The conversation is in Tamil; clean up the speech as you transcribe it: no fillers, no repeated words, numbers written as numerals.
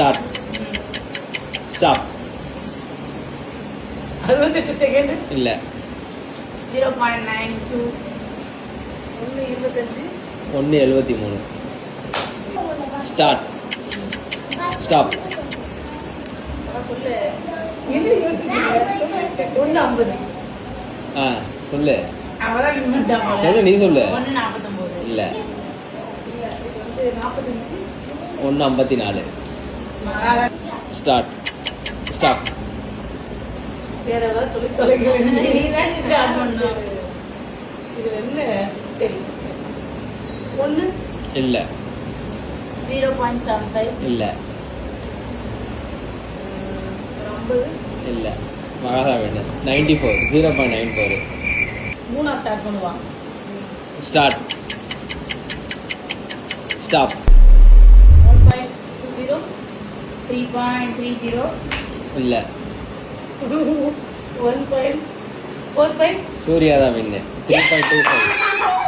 ஸ்டார்ட். ஸ்டாப். 68 செகண்ட். இல்ல. 0.92. 1.25. 1.73. ஸ்டார்ட். ஸ்டாப். சொல்லு. என்ன யோசிக்கிறீங்க? 1.50. சொல்லு. அவதான் இன்வென்ட் சொல்லு, நீ சொல்லு. 1.49. இல்ல. 45. 1.54. ஸ்டார்ட். ஸ்டாப். வேற ஏதாவது சொல்லி தொலைங்க. நீதான் ஸ்டார்ட் பண்ணணும். இது என்ன? சரி. 1. இல்ல. 0.75. இல்ல. 50. இல்ல. மகாதா வேணும். 94. 0.94. 3 ஸ்டார்ட் பண்ணுவான். ஸ்டார்ட். ஸ்டாப். 1.20. 3.30. இல்ல. 1.45. சூர்யா தான் வின்னு. 3.25.